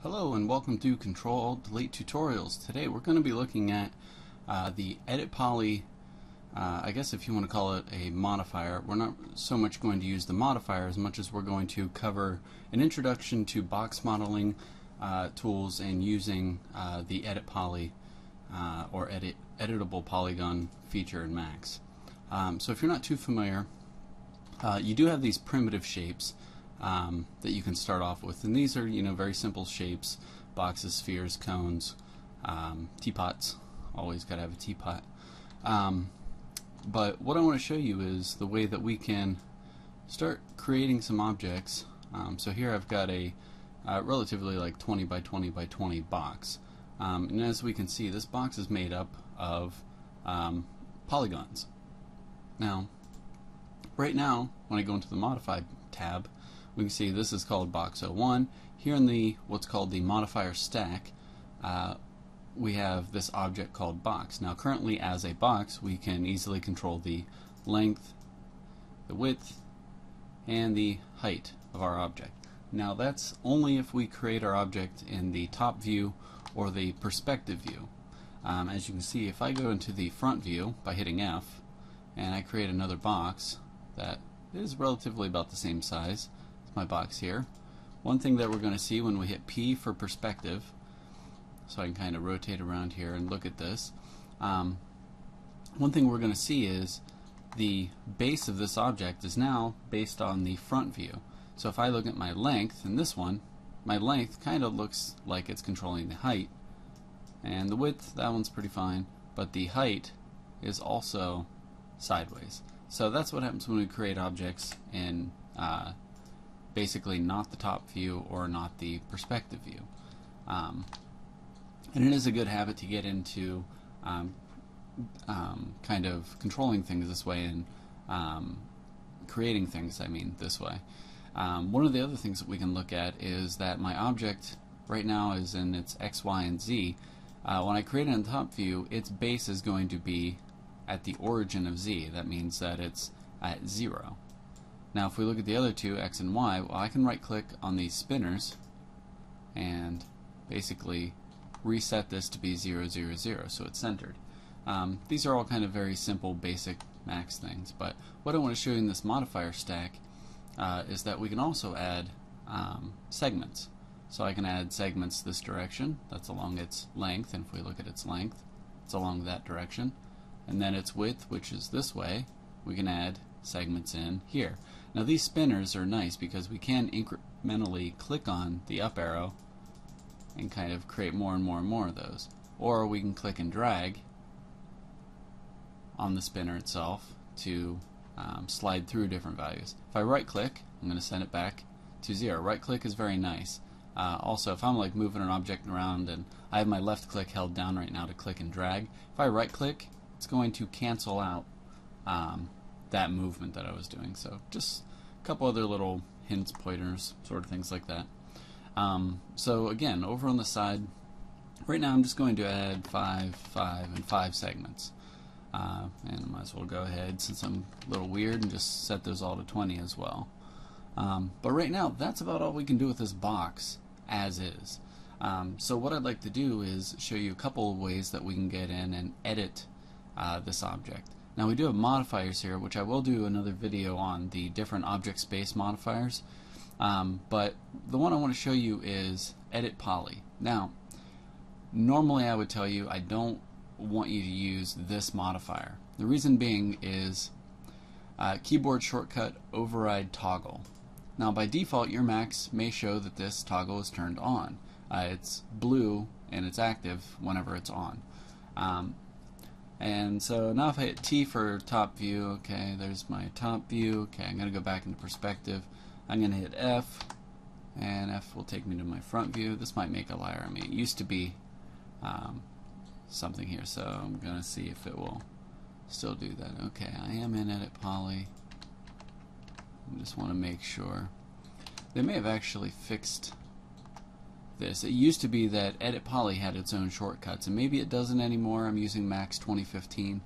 Hello and welcome to Control Delete Tutorials. Today we're going to be looking at the Edit Poly, I guess if you want to call it a modifier. We're not so much going to use the modifier as much as we're going to cover an introduction to box modeling tools and using the Edit Poly or Editable Polygon feature in Max. So if you're not too familiar, you do have these primitive shapes that you can start off with, and these are very simple shapes: boxes, spheres, cones, teapots. Always got to have a teapot. But what I want to show you is the way that we can start creating some objects. So here I've got a relatively like 20 by 20 by 20 box, and as we can see, this box is made up of polygons. Now, right now, when I go into the Modify tab, we can see this is called box 01. Here in the what's called the Modifier Stack, we have this object called box. Now currently as a box we can easily control the length, the width, and the height of our object. Now that's only if we create our object in the top view or the perspective view. As you can see, if I go into the front view by hitting F and I create another box that is relatively about the same size, my box here. One thing that we're going to see when we hit P for perspective, so I can kind of rotate around here and look at this, one thing we're going to see is the base of this object is now based on the front view. So if I look at my length in this one, my length kind of looks like it's controlling the height, and the width, that one's pretty fine, but the height is also sideways. So that's what happens when we create objects in basically not the top view or not the perspective view. And it is a good habit to get into kind of controlling things this way and creating things, this way. One of the other things that we can look at is that my object right now is in its X, Y, and Z. When I create it in the top view, its base is going to be at the origin of Z. That means that it's at 0. Now if we look at the other two, X and Y, well, I can right click on these spinners and basically reset this to be 0, 0, 0, so it's centered. These are all kind of very simple basic Max things, but what I want to show you in this modifier stack is that we can also add segments. So I can add segments this direction, that's along its length, and if we look at its length, it's along that direction, and then its width, which is this way, we can add segments in here. Now these spinners are nice because we can incrementally click on the up arrow and kind of create more and more and more of those. Or we can click and drag on the spinner itself to slide through different values. If I right click, I'm going to send it back to 0. Right click is very nice. Also, if I'm like moving an object around and I have my left click held down right now to click and drag, if I right click, it's going to cancel out that movement that I was doing. So just a couple other little hints, pointers, sort of things like that. So again, over on the side, right now I'm just going to add 5, 5, and 5 segments. And I might as well go ahead, since I'm a little weird, and just set those all to 20 as well. But right now, that's about all we can do with this box as is. So what I'd like to do is show you a couple of ways that we can get in and edit this object. Now we do have modifiers here, which I will do another video on the different object space modifiers, but the one I want to show you is Edit Poly. Now normally I would tell you I don't want you to use this modifier. The reason being is keyboard shortcut override toggle. Now by default your Macs may show that this toggle is turned on. It's blue and it's active whenever it's on. And so now if I hit T for top view, okay, there's my top view. Okay, I'm going to go back into perspective. I'm going to hit F, and F will take me to my front view. This might make a liar. It used to be something here, so I'm going to see if it will still do that. Okay, I am in Edit Poly. I just want to make sure. They may have actually fixed this. It used to be that Edit Poly had its own shortcuts, and maybe it doesn't anymore. I'm using Max 2015,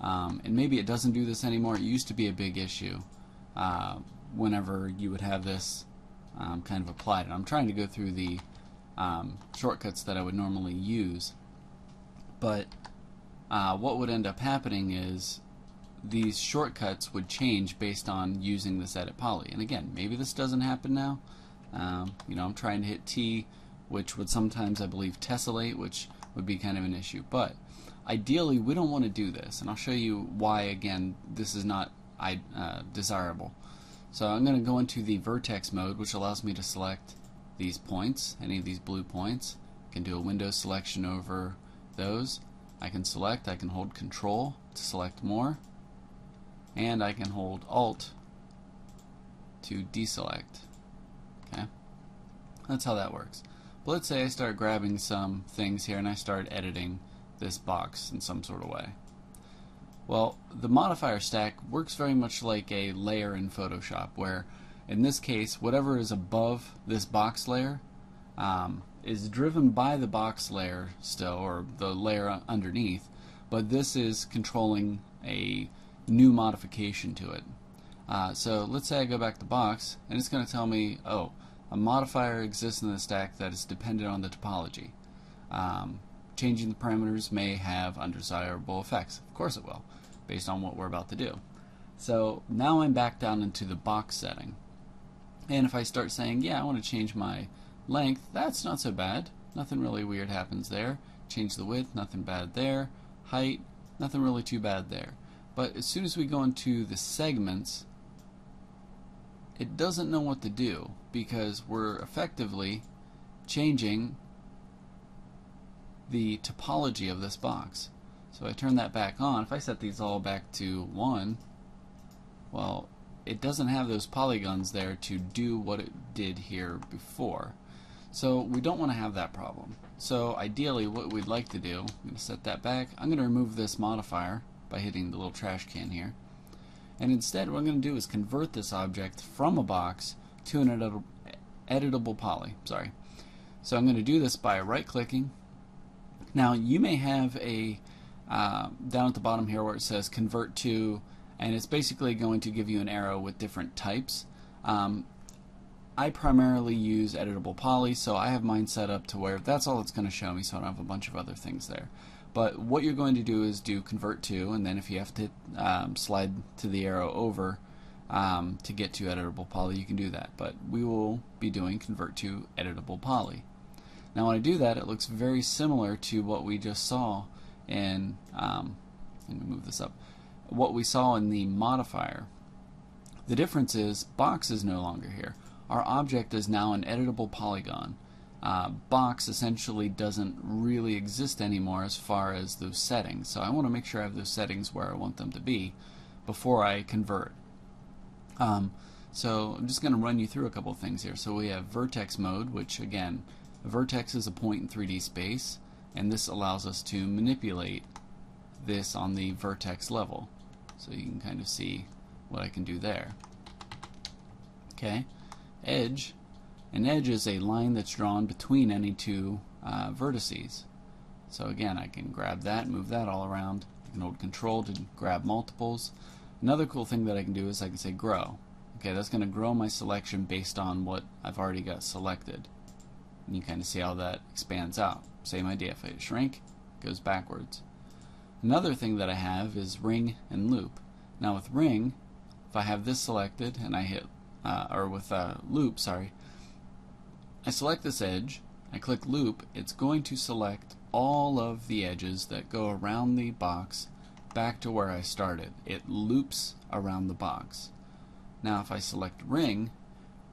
and maybe it doesn't do this anymore. It used to be a big issue whenever you would have this kind of applied. And I'm trying to go through the shortcuts that I would normally use. But what would end up happening is these shortcuts would change based on using this Edit Poly. And again, maybe this doesn't happen now. You know, I'm trying to hit T, which would sometimes, I believe, tessellate, which would be kind of an issue. But ideally, we don't want to do this, and I'll show you why. Again, this is not desirable. So I'm going to go into the Vertex mode, which allows me to select these points, any of these blue points. I can do a window selection over those. I can select, I can hold Control to select more, and I can hold Alt to deselect. Okay, that's how that works. But let's say I start grabbing some things here and I start editing this box in some sort of way. Well, the modifier stack works very much like a layer in Photoshop, where in this case whatever is above this box layer is driven by the box layer still, or the layer underneath, but this is controlling a new modification to it. So let's say I go back to box and it's going to tell me, oh, a modifier exists in the stack that is dependent on the topology. Changing the parameters may have undesirable effects. Of course it will, based on what we're about to do. So now I'm back down into the box setting. And if I start saying, yeah, I want to change my length, that's not so bad. Nothing really weird happens there. Change the width, nothing bad there. Height, nothing really too bad there. But as soon as we go into the segments, it doesn't know what to do, because we're effectively changing the topology of this box. So I turn that back on. If I set these all back to 1, well, it doesn't have those polygons there to do what it did here before. So we don't want to have that problem. So ideally what we'd like to do, I'm going to set that back. I'm going to remove this modifier by hitting the little trash can here. And instead what I'm going to do is convert this object from a box to an editable poly. Sorry. So I'm going to do this by right-clicking. Now you may have a down at the bottom here where it says convert to, and it's basically going to give you an arrow with different types. I primarily use Editable Poly, so I have mine set up to where that's all it's going to show me, so I don't have a bunch of other things there. But what you're going to do is do convert to, and then if you have to slide to the arrow over to get to Editable Poly, you can do that. But we will be doing convert to Editable Poly. Now when I do that, it looks very similar to what we just saw in, let me move this up, what we saw in the modifier. The difference is box is no longer here. Our object is now an editable polygon. Box essentially doesn't really exist anymore as far as those settings. So I want to make sure I have those settings where I want them to be before I convert. So I'm just going to run you through a couple of things here. So we have Vertex Mode, which again, a vertex is a point in 3D space, and this allows us to manipulate this on the vertex level. So you can kind of see what I can do there. Okay, edge. An edge is a line that's drawn between any two vertices. So again, I can grab that, move that all around. I can hold Control to grab multiples. Another cool thing that I can do is I can say grow. Okay, that's going to grow my selection based on what I've already got selected. And you kind of see how that expands out. Same idea. If I hit shrink, it goes backwards. Another thing that I have is ring and loop. Now with ring, if I have this selected and I hit, or with loop, sorry, I select this edge, I click loop, it's going to select all of the edges that go around the box back to where I started. It loops around the box. Now if I select ring,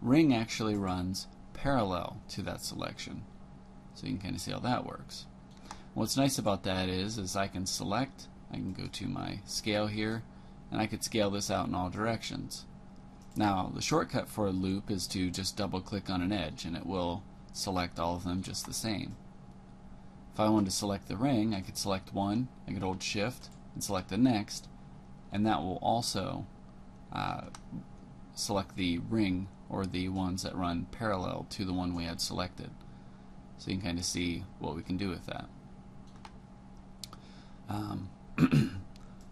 ring actually runs parallel to that selection. So you can kind of see how that works. What's nice about that is I can select, I can go to my scale here, and I could scale this out in all directions. Now the shortcut for a loop is to just double click on an edge and it will select all of them just the same. If I wanted to select the ring, I could select one, I could hold shift and select the next, and that will also select the ring or the ones that run parallel to the one we had selected. So you can kind of see what we can do with that.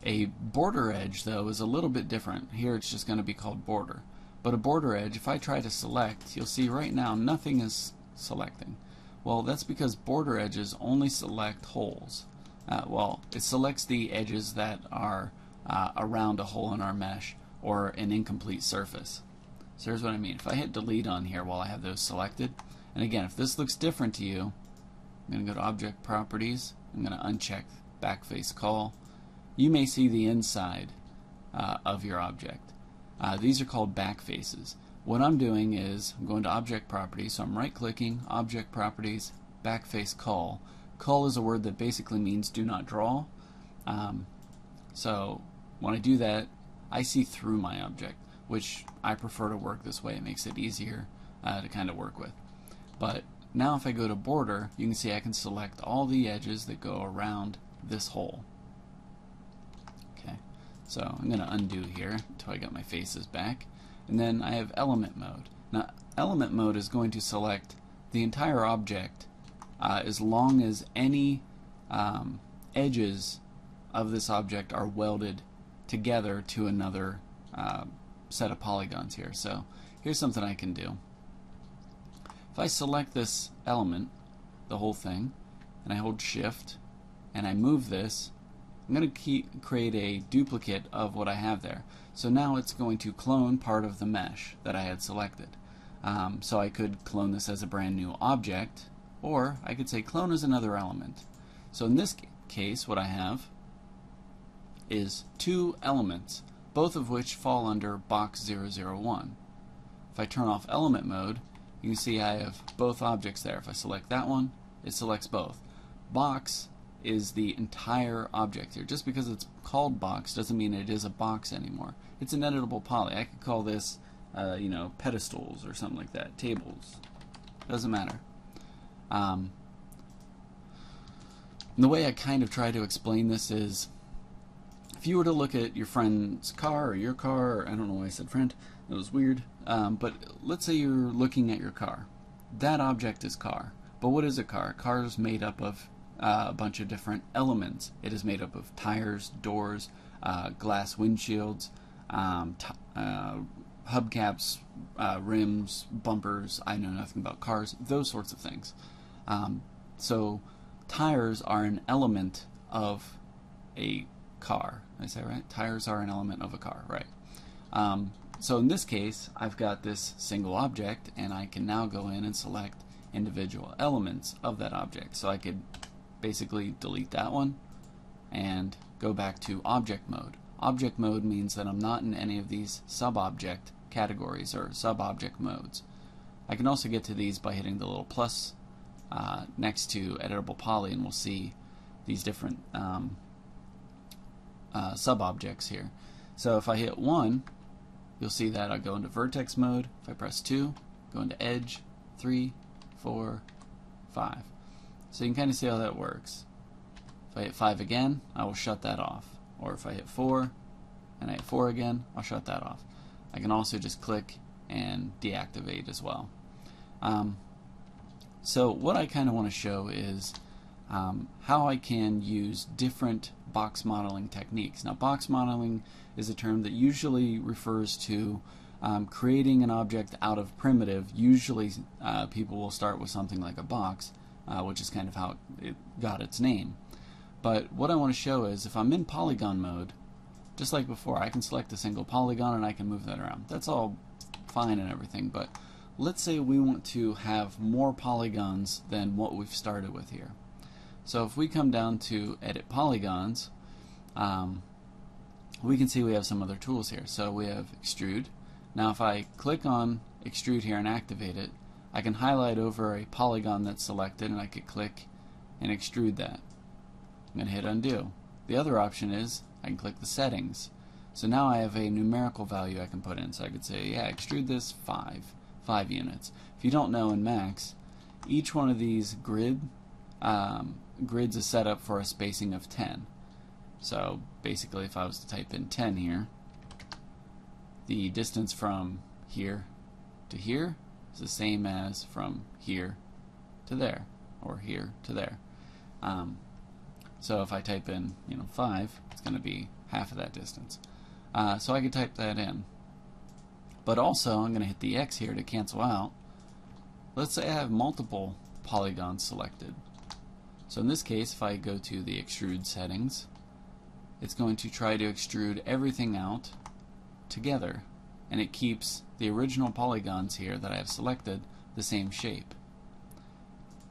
A border edge, though, is a little bit different. Here it's just going to be called border. But a border edge, if I try to select, you'll see right now nothing is selecting. Well, that's because border edges only select holes. Well, it selects the edges that are around a hole in our mesh or an incomplete surface. So here's what I mean. If I hit delete on here while I have those selected, and again, if this looks different to you, I'm going to go to Object Properties. I'm going to uncheck Backface Call. You may see the inside of your object. These are called backfaces. What I'm doing is I'm going to Object Properties, so I'm right-clicking, Object Properties, Backface Call. Call is a word that basically means do not draw. So when I do that, I see through my object, which I prefer to work this way. It makes it easier to kind of work with. But now if I go to border, you can see I can select all the edges that go around this hole. Okay, so I'm going to undo here until I got my faces back. And then I have element mode. Now element mode is going to select the entire object as long as any edges of this object are welded together to another set of polygons here. So here's something I can do. If I select this element, the whole thing, and I hold shift and I move this, I'm going to create a duplicate of what I have there. So now it's going to clone part of the mesh that I had selected. So I could clone this as a brand new object, or I could say clone as another element. So in this case, what I have is two elements, both of which fall under box 001. If I turn off element mode, you can see I have both objects there. If I select that one, it selects both. Box is the entire object here. Just because it's called box doesn't mean it is a box anymore. It's an editable poly. I could call this, you know, pedestals or something like that. Tables. Doesn't matter. The way I kind of try to explain this is, if you were to look at your friend's car or your car, or I don't know why I said friend, that was weird, but let's say you're looking at your car. That object is car. But what is a car? A car is made up of a bunch of different elements. It is made up of tires, doors, glass windshields, hubcaps, rims, bumpers. I know nothing about cars, those sorts of things. So tires are an element of a car. Did I say right? Tires are an element of a car, right? So in this case, I've got this single object, and I can now go in and select individual elements of that object. So I could basically delete that one and go back to object mode. Object mode means that I'm not in any of these sub-object categories or sub-object modes. I can also get to these by hitting the little plus next to Editable Poly, and we'll see these different sub-objects here. So if I hit 1, you'll see that I go into Vertex Mode. If I press 2, go into Edge, 3, 4, 5. So you can kind of see how that works. If I hit 5 again, I will shut that off. Or if I hit 4 and I hit 4 again, I'll shut that off. I can also just click and deactivate as well. So what I kind of want to show is how I can use different box modeling techniques. Now, box modeling is a term that usually refers to creating an object out of primitive. Usually people will start with something like a box, which is kind of how it got its name. But what I want to show is if I'm in polygon mode, just like before, I can select a single polygon and I can move that around. That's all fine and everything, but let's say we want to have more polygons than what we've started with here. So if we come down to Edit Polygons, we can see we have some other tools here. So we have Extrude. Now if I click on Extrude here and activate it, I can highlight over a polygon that's selected, and I could click and extrude that. I'm going to hit undo. The other option is I can click the settings. So now I have a numerical value I can put in. So I could say, yeah, extrude this 5 units. If you don't know, in Max, each one of these grids is set up for a spacing of 10. So basically, if I was to type in 10 here, the distance from here to here is the same as from here to there, or here to there. So if I type in 5, it's going to be half of that distance. So I could type that in. But also, I'm going to hit the X here to cancel out. Let's say I have multiple polygons selected. So in this case, if I go to the extrude settings, it's going to try to extrude everything out together, and it keeps the original polygons here that I have selected the same shape.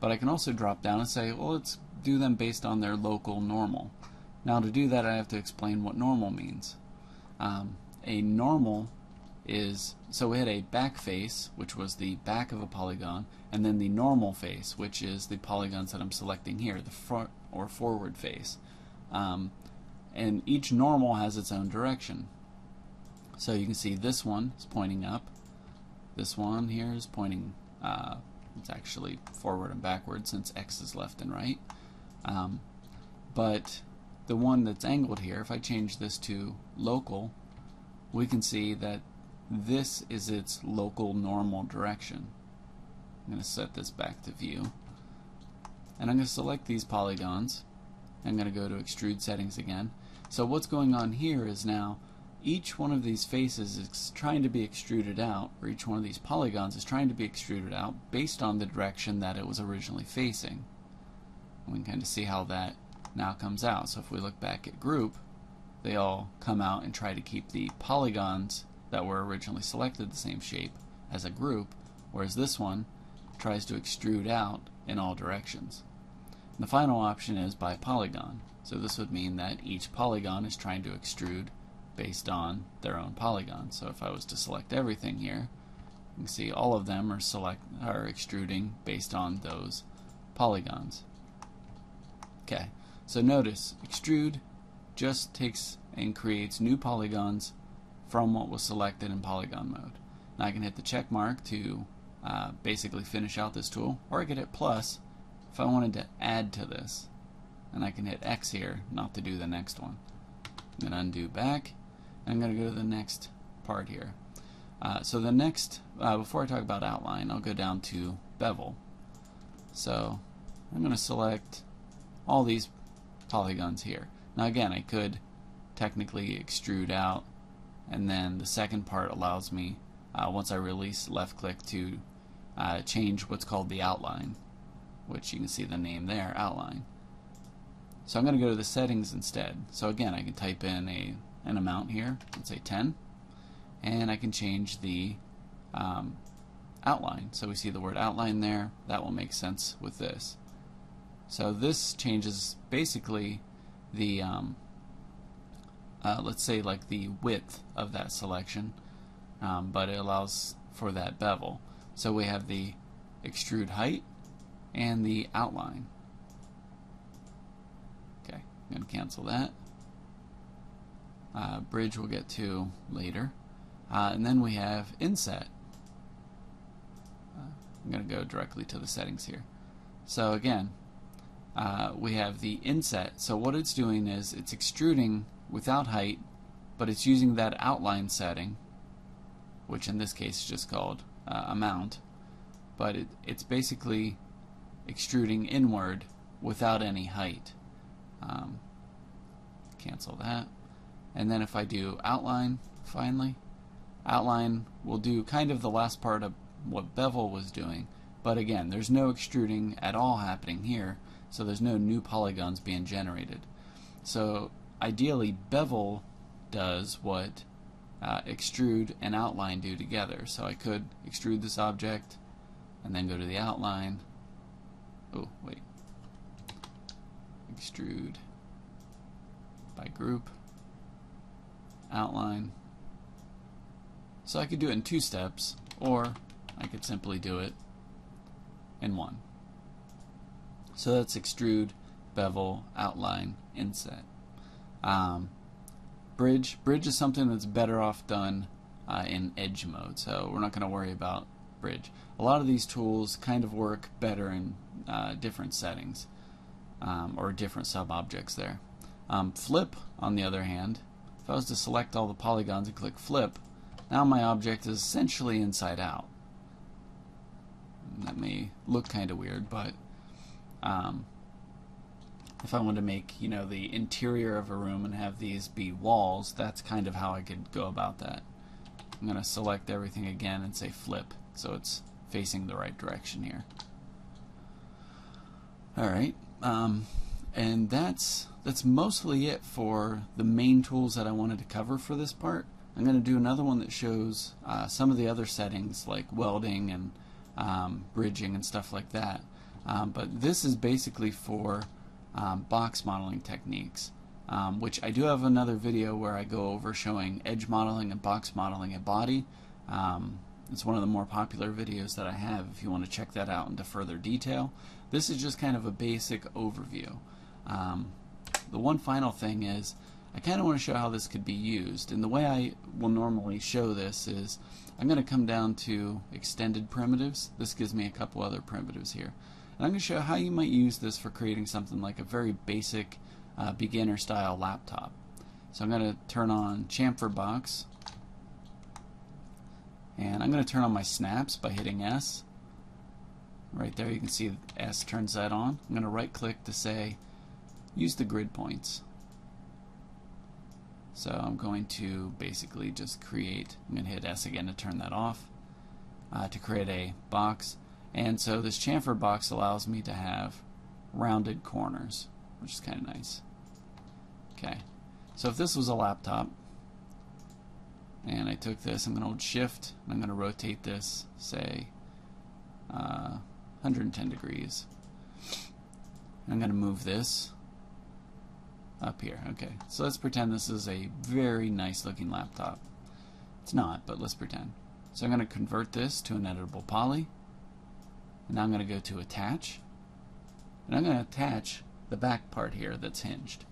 But I can also drop down and say, well, let's do them based on their local normal. Now to do that, I have to explain what normal means. A normal is, so we had a back face, which was the back of a polygon, and then the normal face, which is the polygons that I'm selecting here, the front or forward face. And each normal has its own direction. So you can see this one is pointing up, this one here is pointing, it's actually forward and backward since X is left and right. But the one that's angled here, if I change this to local, we can see that this is its local normal direction. I'm going to set this back to view. And I'm going to select these polygons. I'm going to go to extrude settings again. So what's going on here is now each one of these faces is trying to be extruded out, or each one of these polygons is trying to be extruded out based on the direction that it was originally facing. And we can kind of see how that now comes out. So if we look back at group, they all come out and try to keep the polygons that were originally selected the same shape as a group, whereas this one tries to extrude out in all directions. And the final option is by polygon. So this would mean that each polygon is trying to extrude based on their own polygon. So if I was to select everything here, you can see all of them are extruding based on those polygons. Okay, so notice extrude just takes and creates new polygons from what was selected in polygon mode. Now I can hit the check mark to basically finish out this tool, or I could hit plus if I wanted to add to this, and I can hit X here not to do the next one. I'm going to undo back, and I'm going to go to the next part here. So the next, before I talk about outline, I'll go down to bevel. So I'm going to select all these polygons here. Now again, I could technically extrude out, and then the second part allows me, once I release left click, to change what's called the outline, which you can see the name there, outline. So I'm going to go to the settings instead. So again, I can type in an amount here, let's say 10, and I can change the outline. So we see the word outline there. That will make sense with this. So this changes basically the let's say like the width of that selection, but it allows for that bevel. So we have the extrude height and the outline. Okay, I'm going to cancel that. Bridge we'll get to later. And then we have inset. I'm going to go directly to the settings here. So again, we have the inset. So what it's doing is it's extruding without height, but it's using that outline setting, which in this case is just called amount, but it's basically extruding inward without any height. Cancel that. And then if I do outline, finally, outline will do kind of the last part of what bevel was doing, but again, there's no extruding at all happening here, so there's no new polygons being generated. So ideally, bevel does what extrude and outline do together. So I could extrude this object and then go to the outline. Oh, wait. Extrude by group, outline. So I could do it in 2 steps, or I could simply do it in 1. So that's extrude, bevel, outline, inset. Bridge is something that's better off done in edge mode, so we're not going to worry about bridge. A lot of these tools kind of work better in different settings, or different sub-objects there. Flip, on the other hand, if I was to select all the polygons and click flip, now my object is essentially inside out. And that may look kind of weird, but if I wanted to make, the interior of a room and have these be walls, that's kind of how I could go about that. I'm going to select everything again and say flip, so it's facing the right direction here. Alright, and that's mostly it for the main tools that I wanted to cover for this part. I'm going to do another one that shows some of the other settings like welding and bridging and stuff like that. But this is basically for box modeling techniques, which I do have another video where I go over showing edge modeling and box modeling a body. It's one of the more popular videos that I have if you want to check that out into further detail. This is just kind of a basic overview. The one final thing is I kind of want to show how this could be used, and the way I will normally show this is I'm going to come down to extended primitives. This gives me a couple other primitives here, and I'm going to show how you might use this for creating something like a very basic beginner style laptop. So I'm going to turn on chamfer box, and I'm going to turn on my snaps by hitting S. Right there you can see S turns that on. I'm going to right click to say use the grid points. So I'm going to basically just create, I'm going to hit S again to turn that off, to create a box. And so this chamfer box allows me to have rounded corners, which is kind of nice. Okay, so if this was a laptop and I took this, I'm going to hold shift and I'm going to rotate this, say 110 degrees. I'm going to move this up here. Okay, so let's pretend this is a very nice looking laptop. It's not, but let's pretend. So I'm going to convert this to an editable poly, and now I'm going to go to attach, and I'm going to attach the back part here that's hinged.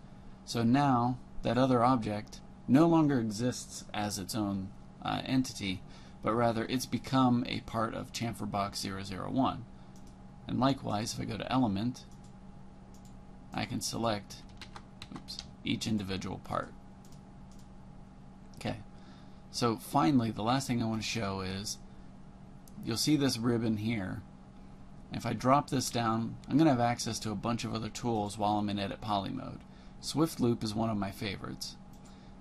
So now that other object no longer exists as its own entity, but rather it's become a part of chamfer box 001. And likewise, if I go to element, I can select each individual part. Okay, so finally the last thing I want to show is you'll see this ribbon here. If I drop this down, I'm going to have access to a bunch of other tools while I'm in Edit Poly mode. Swift Loop is one of my favorites.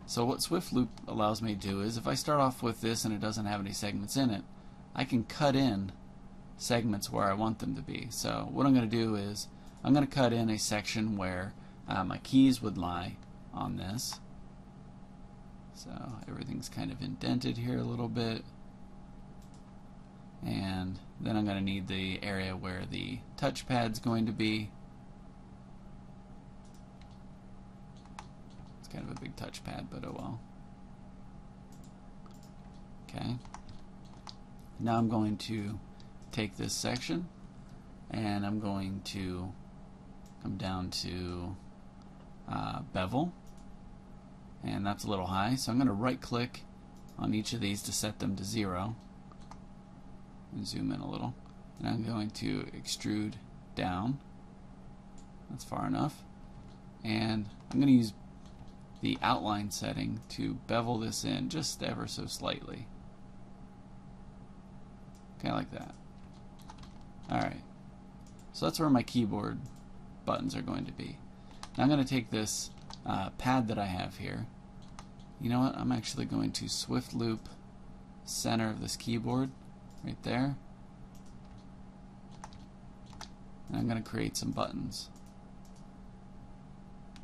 So what Swift Loop allows me to do is if I start off with this and it doesn't have any segments in it, I can cut in segments where I want them to be. So what I'm going to do is I'm going to cut in a section where my keys would lie on this. So everything's kind of indented here a little bit. And then I'm going to need the area where the touchpad's going to be. It's kind of a big touchpad, but oh well. Okay. Now I'm going to take this section and I'm going to come down to bevel, and that's a little high, so I'm going to right click on each of these to set them to 0 and zoom in a little, and I'm going to extrude down. That's far enough, and I'm going to use the outline setting to bevel this in just ever so slightly. Okay, like that. Alright, so that's where my keyboard buttons are going to be. Now I'm going to take this pad that I have here. You know what? I'm actually going to Swift Loop center of this keyboard right there. And I'm going to create some buttons.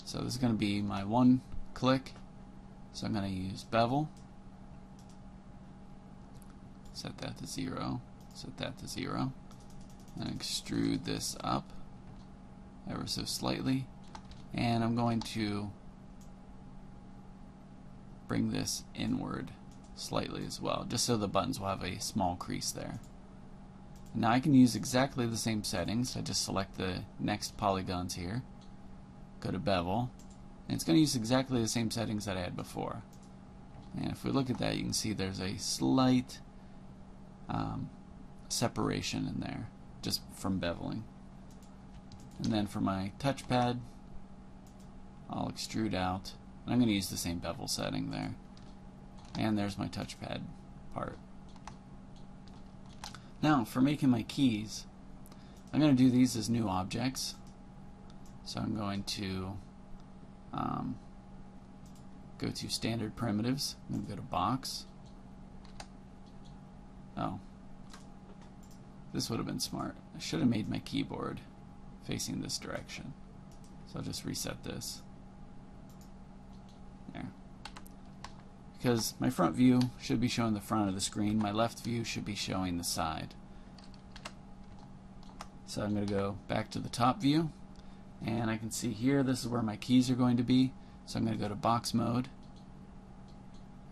So this is going to be my one click. So I'm going to use bevel. Set that to 0. Set that to 0. And extrude this up ever so slightly. And I'm going to bring this inward slightly as well, just so the buttons will have a small crease there. Now I can use exactly the same settings. I just select the next polygons here, go to bevel, and it's going to use exactly the same settings that I had before. And if we look at that, you can see there's a slight separation in there just from beveling. And then for my touchpad, I'll extrude out, and I'm going to use the same bevel setting there. And there's my touchpad part. Now for making my keys, I'm going to do these as new objects. So I'm going to go to standard primitives. I'm going to go to box. Oh, this would have been smart. I should have made my keyboard facing this direction. So I'll just reset this. There. Because my front view should be showing the front of the screen, my left view should be showing the side. So I'm going to go back to the top view, and I can see here this is where my keys are going to be. So I'm going to go to box mode,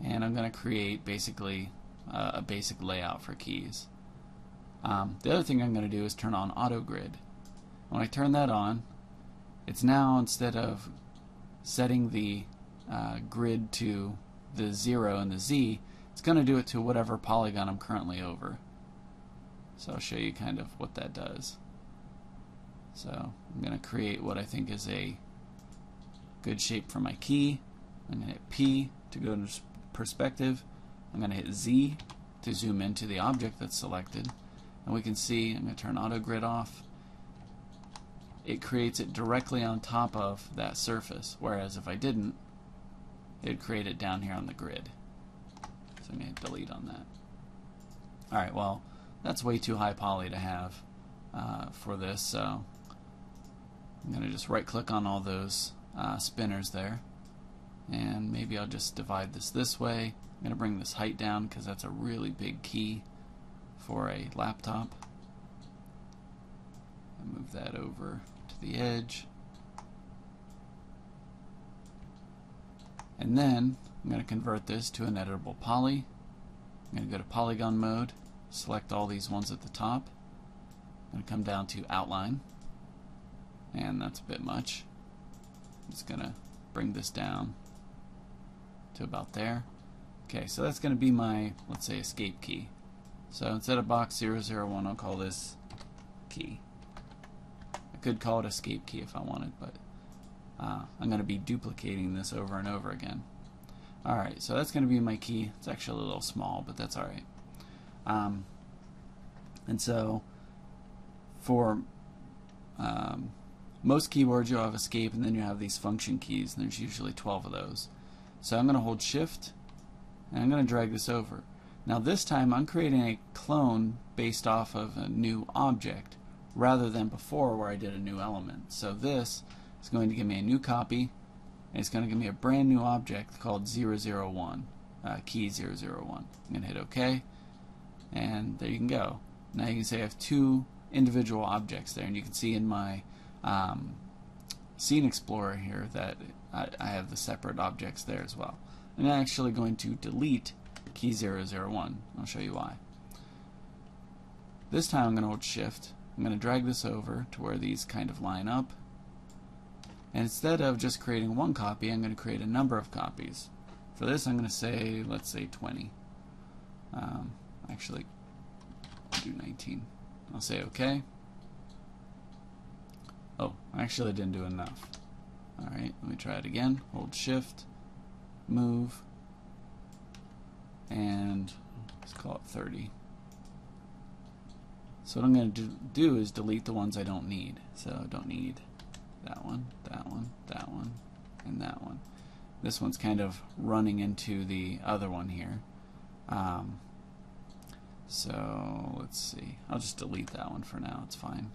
and I'm going to create basically a basic layout for keys. The other thing I'm going to do is turn on auto grid. When I turn that on, it's now, instead of setting the grid to the 0 and the Z, it's going to do it to whatever polygon I'm currently over. So I'll show you kind of what that does. So I'm going to create what I think is a good shape for my key. I'm going to hit P to go into perspective. I'm going to hit Z to zoom into the object that's selected. And we can see, I'm going to turn auto grid off. It creates it directly on top of that surface, whereas if I didn't, it'd create it down here on the grid. So I'm going to delete on that. Alright, well, that's way too high poly to have for this, so I'm going to just right click on all those spinners there, and maybe I'll just divide this way. I'm going to bring this height down because that's a really big key for a laptop. And move that over to the edge. And then I'm going to convert this to an editable poly. I'm going to go to polygon mode, select all these ones at the top. I'm going to come down to outline, and that's a bit much. I'm just going to bring this down to about there. Okay, so that's going to be my, let's say, escape key. So instead of box 001, I'll call this key. I could call it escape key if I wanted, but I'm going to be duplicating this over and over again. Alright, so that's going to be my key. It's actually a little small, but that's alright. And so for most keyboards, you'll have escape, and then you have these function keys, and there's usually 12 of those. So I'm going to hold shift, and I'm going to drag this over. Now this time I'm creating a clone based off of a new object rather than before where I did a new element. So this is going to give me a new copy, and it's going to give me a brand new object called 001, key 001. I'm going to hit OK, and there you can go. Now you can see I have two individual objects there, and you can see in my Scene Explorer here that I have the separate objects there as well. I'm actually going to delete key 001. I'll show you why. This time I'm going to hold shift. I'm going to drag this over to where these kind of line up. And instead of just creating one copy, I'm going to create a number of copies. For this I'm going to say, let's say 20. Actually, I'll do 19. I'll say OK. Oh, I actually didn't do enough. Alright, let me try it again. Hold shift, move, and let's call it 30. So what I'm going to do is delete the ones I don't need. So I don't need that one, that one, that one, and that one. This one's kind of running into the other one here. So let's see. I'll just delete that one for now. It's fine.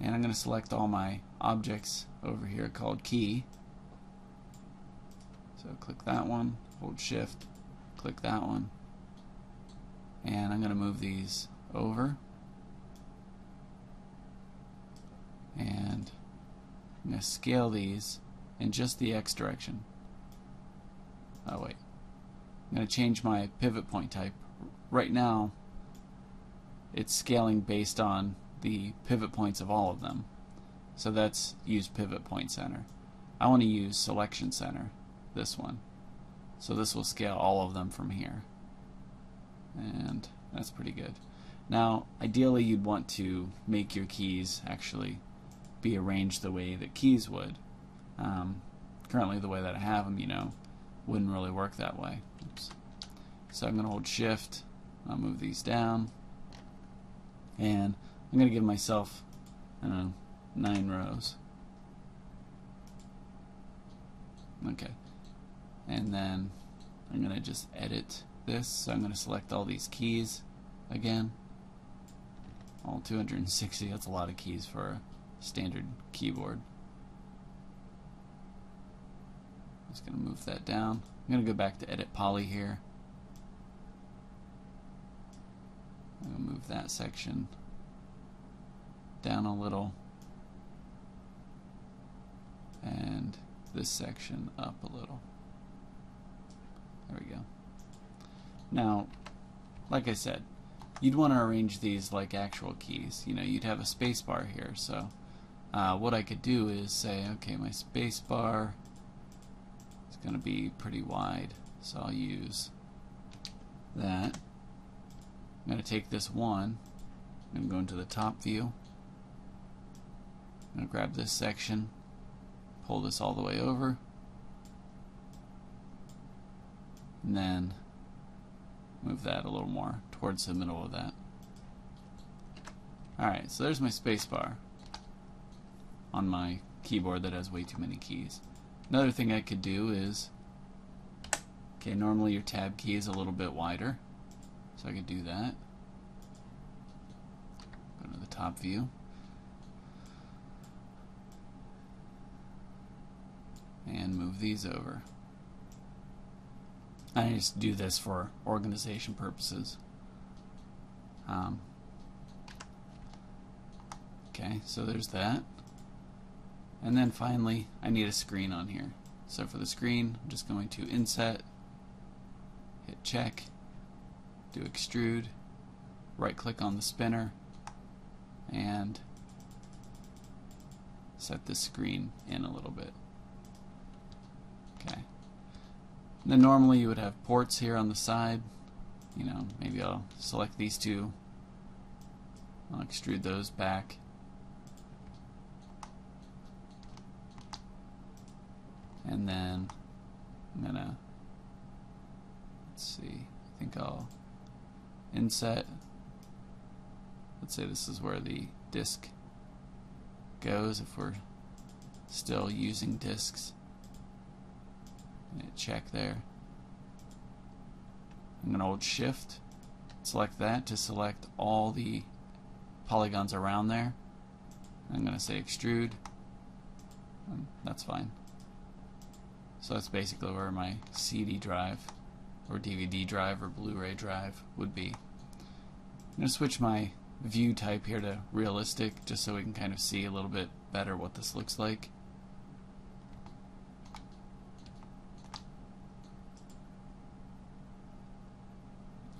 And I'm going to select all my objects over here called key. So click that one, hold shift, click that one, and I'm going to move these over, and I'm going to scale these in just the X direction. Oh wait, I'm going to change my pivot point type. Right now it's scaling based on the pivot points of all of them. So that's use pivot point center. I want to use selection center, this one. So this will scale all of them from here. And that's pretty good. Now ideally you'd want to make your keys actually be arranged the way that keys would. Currently the way that I have them, wouldn't really work that way. Oops. So I'm going to hold shift, I'll move these down, and I'm going to give myself, 9 rows. Okay. And then I'm going to just edit this. So I'm going to select all these keys again. All 260. That's a lot of keys for standard keyboard. Just going to move that down. I'm going to go back to Edit Poly here. I'm going to move that section down a little, and this section up a little. There we go. Now, like I said, you'd want to arrange these like actual keys. You know, you'd have a space bar here. So what I could do is say, okay, my space bar is going to be pretty wide, so I'll use that. I'm going to take this one, I'm going to go into the top view, I'm going to grab this section, pull this all the way over, and then move that a little more towards the middle of that. Alright, so there's my space bar on my keyboard that has way too many keys. Another thing I could do is, okay, normally your tab key is a little bit wider, so I could do that. Go to the top view. And move these over. I just do this for organization purposes. Okay, so there's that. And then finally, I need a screen on here. So for the screen, I'm just going to Inset, hit Check, do Extrude, right click on the spinner, and set the screen in a little bit. Okay. And then normally you would have ports here on the side. You know, maybe I'll select these two. I'll extrude those back. And then I'm gonna, let's see, I think I'll inset. Let's say this is where the disk goes if we're still using disks. Check there. I'm going to hold Shift, select that to select all the polygons around there. I'm going to say Extrude. That's fine. So that's basically where my CD drive or DVD drive or Blu-ray drive would be. I'm going to switch my view type here to realistic just so we can kind of see a little bit better what this looks like.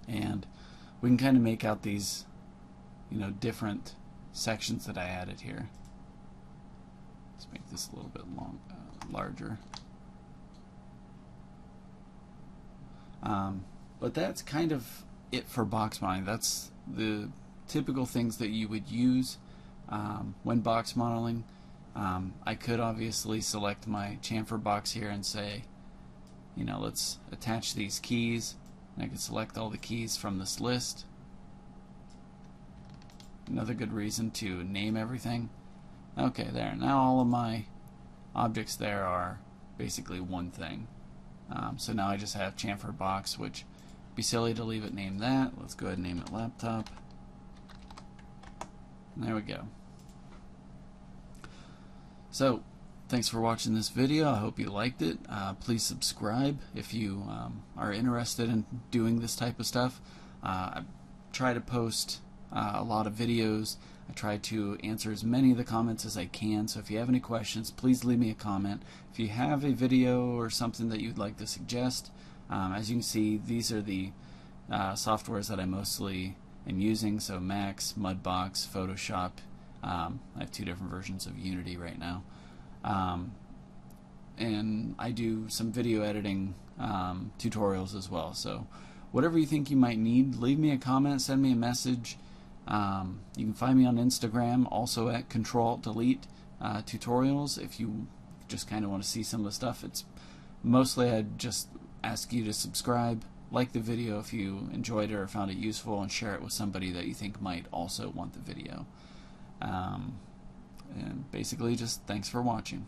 And we can kind of make out these, you know, different sections that I added here. Let's make this a little bit larger. But that's kind of it for box modeling. That's the typical things that you would use when box modeling. I could obviously select my chamfer box here and say, you know, let's attach these keys. I can select all the keys from this list. Another good reason to name everything. Okay, there. Now all of my objects there are basically one thing. So now I just have chamfer box, which would be silly to leave it named that. Let's go ahead and name it laptop. And there we go. So, thanks for watching this video. I hope you liked it. Please subscribe if you are interested in doing this type of stuff. I try to post a lot of videos. I try to answer as many of the comments as I can, so if you have any questions, please leave me a comment. If you have a video or something that you'd like to suggest, as you can see, these are the softwares that I mostly am using, so Max, Mudbox, Photoshop. I have 2 different versions of Unity right now. And I do some video editing tutorials as well, so whatever you think you might need, leave me a comment, send me a message. You can find me on Instagram, also at Control-Alt-Delete tutorials. If you just kind of want to see some of the stuff, it's mostly I'd just ask you to subscribe, like the video if you enjoyed it or found it useful, and share it with somebody that you think might also want the video. And basically just thanks for watching.